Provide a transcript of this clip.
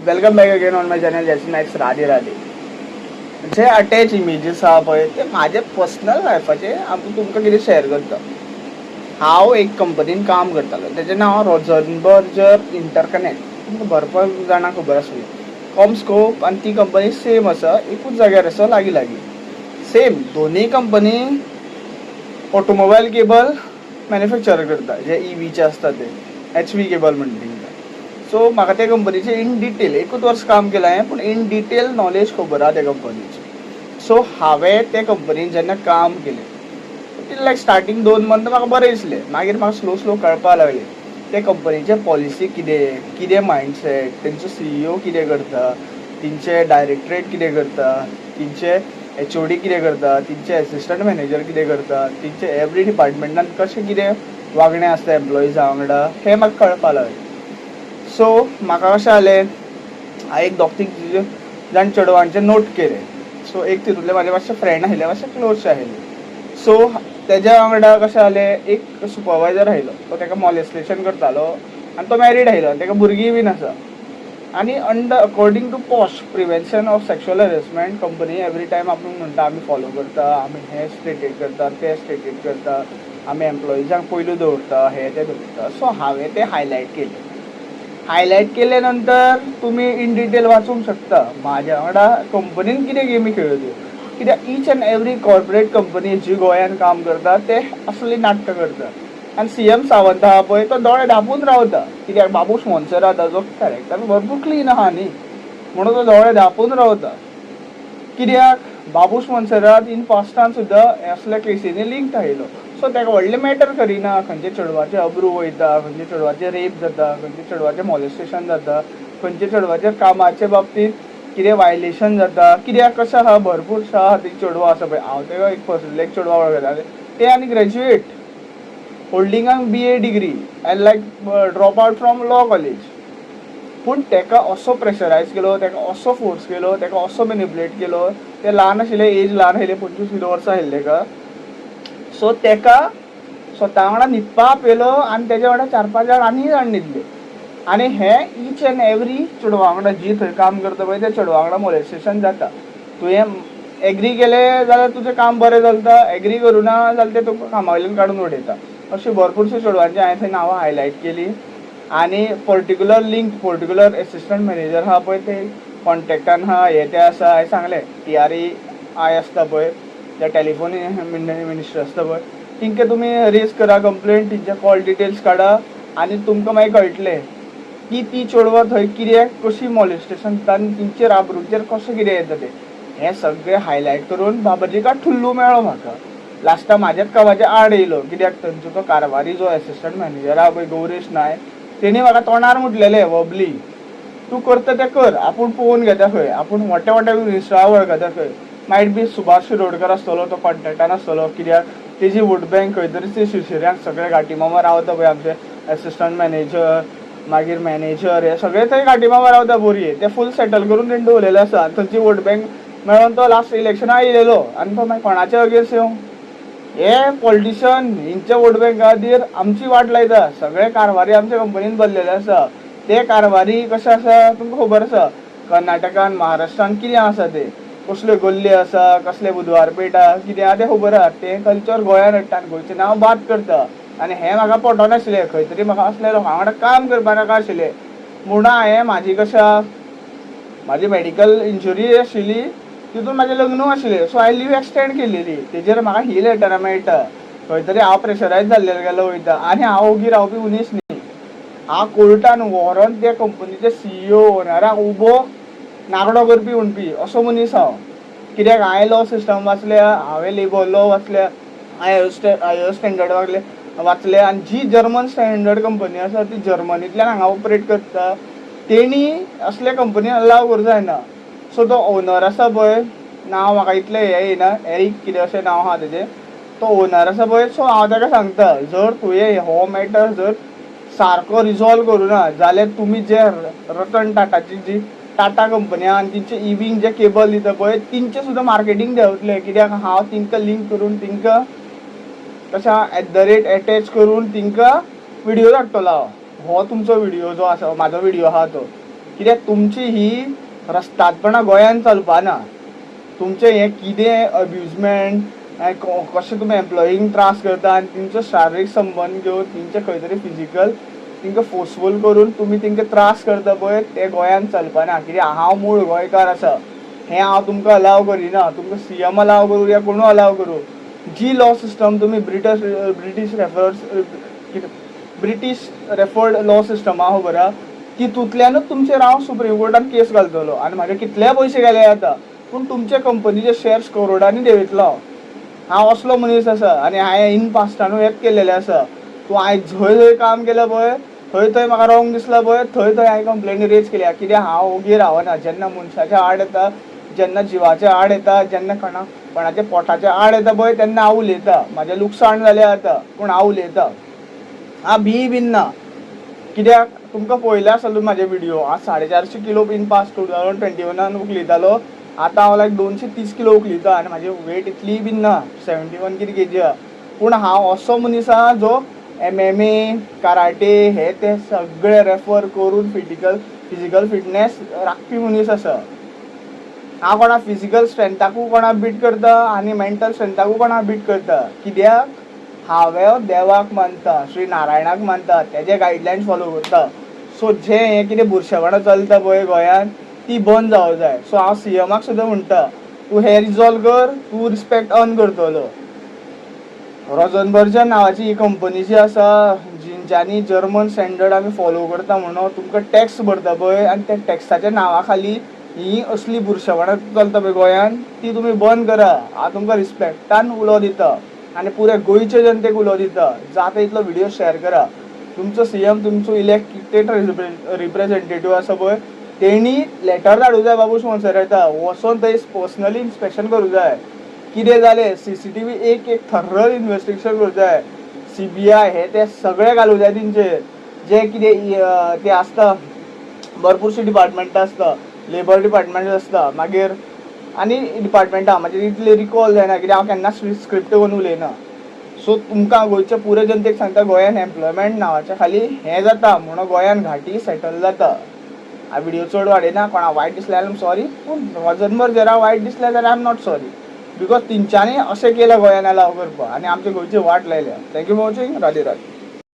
Welcome back again on my channel jasmine nights. Radhe Radhe. जे attach images आहा पळय ते म्हाजे पर्सनल लायफाचे हांव तुमकां कितें शेअर करता. हांव एक कंपनीन काम करतालो, तेजें नांव रोजनबर्गर इंटरकनेक्ट. तुमकां भरपूर जाणांक खबर आसतलें. कॉमस्कोप आनी ती कंपनी सेम आसा, एकूच जाग्यार आसा, लागीं लागीं. सेम दोनूय कंपनी ऑटोमोबायल केबल मॅन्युफॅक्चर करता, जे ईवीचे आसता ते HV केबल म्हणटा तेंकां. सो म्हाका त्या कंपनीचे इन डिटेल एकूच वर्स काम केलां हांवें, पूण इन डिटेल नॉलेज खबर आहा त्या कंपनीची. सो हांवें त्या कंपनीन जेन्ना काम केलें लायक स्टार्टींग 2 मंथ म्हाका बरें दिसलें. मागीर म्हाका स्लो कळपाक लागलें ते कंपनीचे पॉलिसी कितें मायंडसेट, तेंचो CEO कितें करता, तेंचे डायरेक्टरेट कितें करता, तेंचे HOD कितें करता, तेंचे असिस्टंट मॅनेजर कितें करता, तेंचे एवरी डिपार्टमेंटान कशें कितें वागणें आसता एम्प्लॉइजा वांगडा हें म्हाका कळपाक लागलें. सो म्हाका कशें जालें, हांवें एक 2-3 जाण चेडवांचे नोट केले. सो एक तितूंतले म्हाजे मातशे फ्रेंड आशिल्ले, मातशे क्लोजशे आशिल्ले. सो तेज्या वांगडा कशें जालें, एक सुपरवायझर आशिल्लो, तो तेका मॉलेस्टेशन करतालो आनी तो मॅरीड आशिल्लो आनी तेका भुरगीं बीन आसा. आनी according to POSH prevention of sexual harassment company every time आपूण म्हणटा आमी फॉलो करता, आमी हें स्टेटेट करता, तें स्टेटेट करता, आमी एम्प्लॉइजांक पयलू दवरता, हें तें दवरता. सो हांवें तें हायलायट केले नंतर तुमी इन डिटेल वाचूंक शकता म्हाज्या वांगडा कंपनीन कितें गेमी खेळल्यो. कित्याक each and every corporate company जी गोंयान काम करता ते असली नाटकां करता. आनी CM सावंत आहा पळय तो दोळे धांपून रावता, कित्याक बाबूश मोन्सेरात ताजो कॅरेक्टर भरपूर क्लीन आहा न्ही, म्हणून तो दोळे धांपून रावता. कित्याक बाबूश मोन्सेरात इन पास्टान सुद्दां असल्या केसींनी लिंक्ड आशिल्लो. सो तेका व्हडलें मॅटर करिना खंयचे चेडवाचे अब्रू वयता, खंयचे चेडवाचे रेप जाता, खंयचे चेडवाचें मॉलेस्टेशन जाता, खंयचे चेडवाच्या कामाच्या बाबतींत कितें वायलेशन जाता. कित्याक कशें आहा, भरपूरशे आहा ती चेडवां आसा पळय. हांव तेका एक पर्सनली एक चेडवा वळखतालें, तें आनी ग्रॅज्युएट होल्डिंगांक BA degree and like drop out from law college. पूण तेका असो प्रेशरायज केलो, तेका असो फोर्स केलो, तेका असो मॅनिप्युलेट केलो. ते ल्हान आशिल्ले, एज ल्हान आशिल्ले, 25 वर्सां आशिल्ले तेका. सो तेका स्वता वांगडा न्हिदपा आपयलो आनी तेज्या वांगडा 4-5 जाण आनी जाण न्हिदले. आनी हें ईच एंड एवरी चेडवा वांगडा जी थंय काम करता पळय त्या चेडवा वांगडा मॉलेस्टेशन जाता. तुवें एग्री केलें जाल्यार तुजें काम बरें चलता, एग्री करूना जाल्यार ते तुका कामा वयल्यान काडून उडयता. अशी भरपूरशे चेडवांची हांवें थंय नांवां हायलायट केलीं. आनी पर्टिक्युलर एसिस्टंट मॅनेजर आहा पळय ते कॉन्टॅक्टान आहा, हें तें आसा. हांवें सांगलें TREI आसता पळय, जे टॅलिफोन मिनिस्टर आसता पळय, तिंका तुमी रेज करा कंप्लेंट, तिंचे कॉल डिटेल्स काडा आनी तुमकां मागीर कळटलें की ती चेडवां थंय कित्याक कशी मॉलेस्टेशन जाता आनी तिंचेर आबरूचेर कशें कितें येता तें. हें सगळें हायलायट करून बाबाजी का ठुल्लू मेळ्ळो म्हाका. लास्टाक म्हाज्याच कामाचेर आड येयलो, कित्याक थंयचो तो कारवारी जो एसिस्टंट मॅनेजर आहा पळय गौरेश नायक, तेणी म्हाका तोंडार म्हटलेलें वबली, तूं करता तें कर, आपूण पळोवन घेता खंय, आपूण मोठ्या मिनिस्टराक वळखता खंय. मायट बी सुभाष शिरोडकर आसतलो, तो कॉन्टॅक्टान आसतलो, कित्याक तेजी वोट बँक खंय तरी ते शिवसेऱ्यांक सगळे घाटी मामा रावता पळय आमचे एसिस्टंट मॅनेजर, मागीर मॅनेजर, हे सगळे थंय घाटी मामा रावता बोरये. ते फूल सेटल करून तेणी दवरलेले आसा. आनी थंयची वोट बँक मेळोन तो लास्ट इलेक्शनाक येयलेलो आनी तो मागीर कोणाच्या अगेन्स्ट येवं. हे पॉलिटिशियन हेंच्या वोट बँका खातीर आमची वाट लायता. सगळे कारवारी आमच्या कंपनीन भरलेले आसा. ते कारवारी कशे आसा तुमकां खबर आसा, कर्नाटकान महाराष्ट्रान कितें आसा ते, कसल्यो गल्ली आसा, कसले बुधवारपेट आहा, कितें आहा तें खबर आहा. तें कल्चर गोंयान हाडटा आनी गोंयचें नांव बाद करता. आनी हें म्हाका पटोनाशिल्लें. खंय तरी म्हाका असले लोकां वांगडा काम करपा नाका आशिल्लें. म्हूण हांवें म्हाजी कशें आहा, म्हाजी मॅडिकल इंजुरी आशिल्ली, तितून म्हाजें लग्नूय आशिल्लें. सो हांवें लीव एक्सटेंड केलेली. तेजेर म्हाका ही लेटरां मेळटा, खंय तरी हांव प्रेशरायज जाल्लेलो गेलो वयता. आनी हांव ओगी रावपी मनीस न्ही. हांव कोर्टान व्हरोन त्या कंपनीचे CEO ओनराक उबो नागडो करपी म्हणपी असो मनीस हांव. कित्याक हांवें लॉ सिस्टम वाचल्या, हांवें लेबर लॉ वाचल्या, हायर स्टँडर्ड वाचले. आनी जी जर्मन स्टँडर्ड कंपनी आसा ती जर्मनींतल्यान हांगा ऑपरेट करता, तेणी असल्या कंपनीन अलाव करूं जायना. सो तो ओनर आसा पळय, नांव म्हाका इतलें हें येयना, एरीक कितें अशें नांव आहा तेजें, तो ओनर आसा पळय. सो हांव ताका सांगता, जर तुवें हो मॅटर जर सारको रिजॉल्व करूना जाल्यार तुमी जे रतन टाटाची जी टाटा कंपनी आहा आनी तिंचे इवींक जे केबल दिता पळय तिंचें सुद्दां मार्केटींग देंवतलें. कित्याक हांव तिंकां लिंक करून तिंकां कशें @अटॅच करून तिंकां विडियो धाडटलो हांव. हो तुमचो विडियो जो आसा, म्हाजो विडियो आहा तो, कित्याक तुमची ही रस्तादपणां गोंयांत चलपाना. तुमचें हें कितें अब्युजमेंट कशें तुमी एम्प्लॉईंक त्रास करता आनी तेंचो शारिरीक संबंद घेवन तेंचे खंय तरी फिजिकल तेंकां फोर्सफूल करून तुमी तेंकां त्रास करता पळय ते गोंयांत चलपाना. कित्याक हांव मूळ गोंयकार आसा हें हांव तुमकां अलाव करिना. तुमकां CM अलाव करूं या कोणूय अलाव करूं. जी लॉ सिस्टम तुमी ब्रिटीश रेफर्ड लॉ सिस्टम आहा खबर आहा तितूंतल्यानूच तुमचेर हांव सुप्रीम कोर्टान केस घालतलो आनी म्हाजे कितलेय पयशे गेले जाता पूण तुमचे कंपनीचे शेअर्स करोडांनी देंवयतलो. हांव असलो मनीस आसा आनी हांवें इन पास्टानूय हेंच केल्लेलें आसा. तूं आयज जंय काम केलें पळय थंय म्हाका रॉंग दिसला पळय थंय हांवें कंप्लेनी रेज केल्या. कित्याक हांव ओगी रावना. जेन्ना मनशाच्या आड येता, जेन्ना जिवाच्या आड येता, जेन्ना कोणाच्या पोटाच्या आड येता पळय तेन्ना हांव उलयतां. म्हाजें लुकसाण जालें जाता पूण हांव उलयतां. हांव बीन ना. कित्याक तुमकां पळयलें आसतलें म्हाजे व्हिडिओ. हांव 450 किलो इन पास्ट 2021 उखलितालो. आतां हांव 230 किलो उखलिता आनी म्हाजी वेट इतली बीन ना. 71 कितें केजी आहा. पूण हांव असो मनीस आहा जो MMA, कराटे हे ते सगळे रेफर करून फिजिकल फिटनेस राखपी मनीस आसा. हांव कोणा फिजिकल स्ट्रेंथाकूय कोणा बीट करता आनी मेंटल स्ट्रेंथाकूय कोणा बीट करता. कित्याक हांवें देवाक मानता, श्री नारायणाक मानता, तेजे गायडलायन्स फॉलो करता. सो जे हें कितें बुरशेपणां चलता पळय गोंयांत ती बंद जावंक जाय. सो हांव CMाक सुद्दां म्हणटा तूं हें रिजॉल्व कर, तूं रिस्पेक्ट अर्न करतलो. रॉझनबर्जन नांवाची ही कंपनी जी आसा जिंच्यांनी जर्मन स्टँडर्ड आमी फॉलो करता म्हणून तुमकां टॅक्स भरता पळय आनी त्या टॅक्साच्या नांवा खाली ही असली बुरशेपणां चलता पळय गोंयांत ती तुमी बंद करा. हांव तुमकां रिस्पेक्टान उलो दिता आनी पुऱ्या गोंयचे जनतेक उलो दिता. जाता इतलो व्हिडिओ शेअर करा. तुमचो CM तुमचो इलेक्टेड रिप्रेझेंटेटिव्ह आसा पळय तेणी लेटर धाडूंक जाय बाबूश मोन्सेराता. वचोन थंय पर्सनली इन्स्पेक्शन करूंक जाय. कितें जालें CCTV एक थर्रल इन्वेस्टिगेशन करूंक जाय. CBI हे ते सगळे घालूंक जाय तेंचेर. जे कितें ते आसता भरपूरशीं डिपार्टमेंटां आसता. लेबर डिपार्टमेंट आसता मागीर आनी डिपार्टमेंटां म्हाजे इतले रिकॉल जायना कित्याक हांव केन्ना स्क्रिप्ट करून उलयना. सो तुमकां गोंयच्या पुरे जनतेक सांगता गोंयांत एम्प्लॉयमेंट नांवाच्या खाली हें जाता म्हणून गोंयांत घाटी सेटल जाता. हांव व्हिडिओ चड वाडयना. कोणा वायट दिसलें जाल्यार सॉरी पूण रॉझनबर्जराक वायट दिसलें जाल्यार I am not sorry because तेंच्यांनी अशें केलें गोंयांत अलाव करपाक आनी आमचे गोंयची वाट लायल्या. Thank you for watching. Radhe Radhe.